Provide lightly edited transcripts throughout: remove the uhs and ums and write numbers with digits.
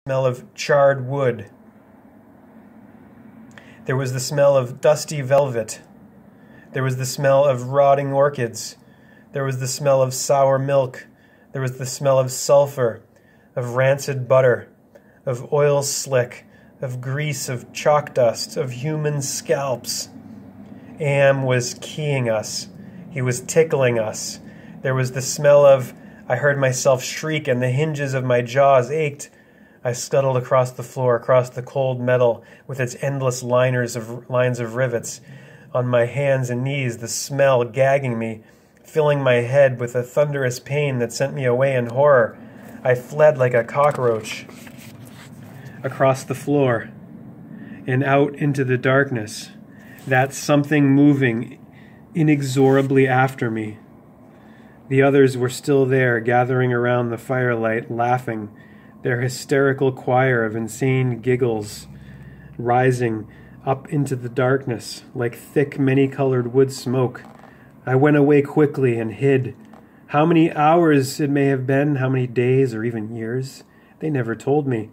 Smell of charred wood. There was the smell of dusty velvet. There was the smell of rotting orchids. There was the smell of sour milk. There was the smell of sulfur, of rancid butter, of oil slick, of grease, of chalk dust, of human scalps. Am was keying us. He was tickling us. There was the smell of... I heard myself shriek, and the hinges of my jaws ached. I scuttled across the floor, across the cold metal, with its endless lines of rivets. On my hands and knees, the smell gagging me, filling my head with a thunderous pain that sent me away in horror. I fled like a cockroach across the floor and out into the darkness. That something moving inexorably after me. The others were still there, gathering around the firelight, laughing, their hysterical choir of insane giggles rising up into the darkness like thick, many-colored wood smoke. I went away quickly and hid. How many hours it may have been, how many days or even years, they never told me.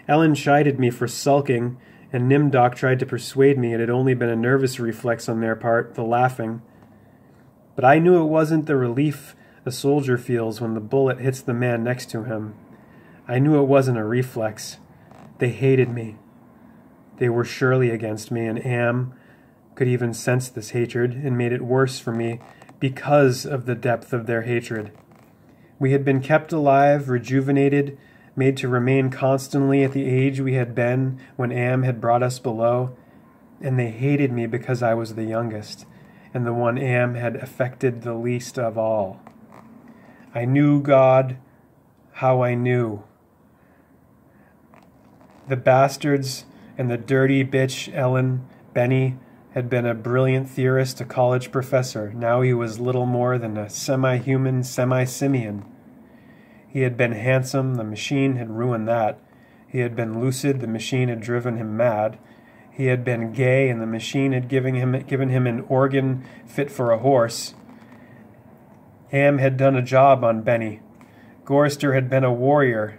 Ellen chided me for sulking, and Nimdoc tried to persuade me it had only been a nervous reflex on their part, the laughing. But I knew it wasn't the relief a soldier feels when the bullet hits the man next to him. I knew it wasn't a reflex. They hated me. They were surely against me, and Am could even sense this hatred and made it worse for me because of the depth of their hatred. We had been kept alive, rejuvenated, made to remain constantly at the age we had been when Am had brought us below, and they hated me because I was the youngest, and the one Am had affected the least of all. I knew God, how I knew. The bastards and the dirty bitch Ellen, Benny, had been a brilliant theorist, a college professor. Now he was little more than a semi-human, semi-simian. He had been handsome, the machine had ruined that. He had been lucid, the machine had driven him mad. He had been gay, and the machine had given him an organ fit for a horse. Am had done a job on Benny. Gorster had been a worrier.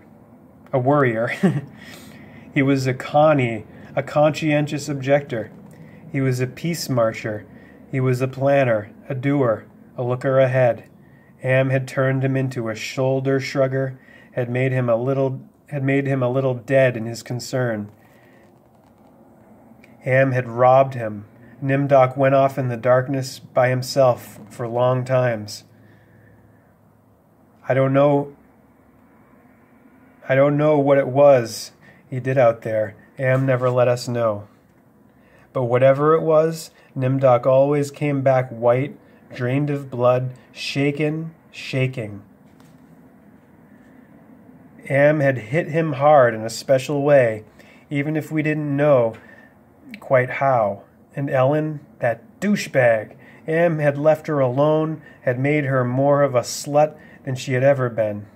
He was a Connie, a conscientious objector. He was a peace marcher. He was a planner, a doer, a looker ahead. Am had turned him into a shoulder shrugger, had made him a little dead in his concern. Am had robbed him. Nimdoc went off in the darkness by himself for long times. I don't know what it was he did out there. Am never let us know. But whatever it was, Nimdoc always came back white, drained of blood, shaking. Am had hit him hard in a special way, even if we didn't know quite how. And Ellen, that douchebag, Am had left her alone, had made her more of a slut than she had ever been.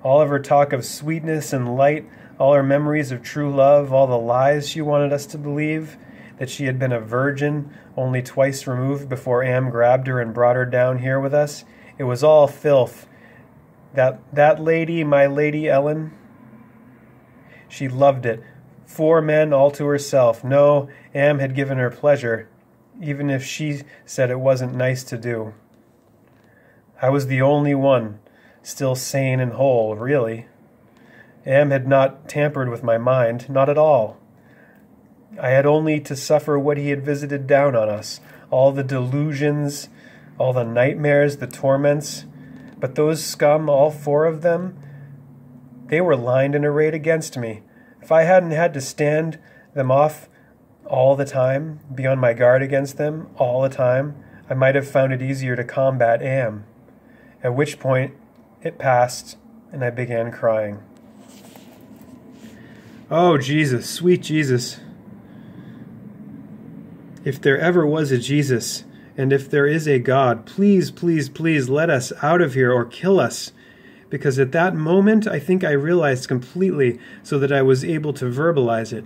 All of her talk of sweetness and light, all her memories of true love, all the lies she wanted us to believe, that she had been a virgin only twice removed before Am grabbed her and brought her down here with us, it was all filth. That lady, my Lady Ellen, she loved it. 4 men all to herself. No, Am had given her pleasure, even if she said it wasn't nice to do. I was the only one still sane and whole, really. Am had not tampered with my mind, not at all. I had only to suffer what he had visited down on us, all the delusions, all the nightmares, the torments. But those scum, all 4 of them, they were lined and arrayed against me. If I hadn't had to stand them off all the time, be on my guard against them all the time, I might have found it easier to combat Am. At which point it passed, and I began crying. Oh, Jesus, sweet Jesus. If there ever was a Jesus, and if there is a God, please, please, please let us out of here or kill us. Because at that moment, I think I realized completely so that I was able to verbalize it.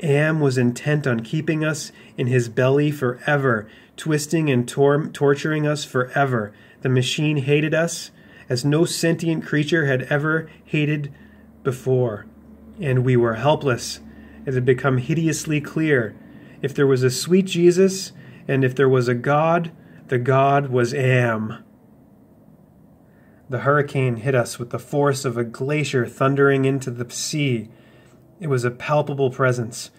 Am was intent on keeping us in his belly forever, twisting and torturing us forever. The machine hated us as no sentient creature had ever hated before, and we were helpless. It had become hideously clear. If there was a sweet Jesus, and if there was a God, the God was Am. The hurricane hit us with the force of a glacier thundering into the sea. It was a palpable presence.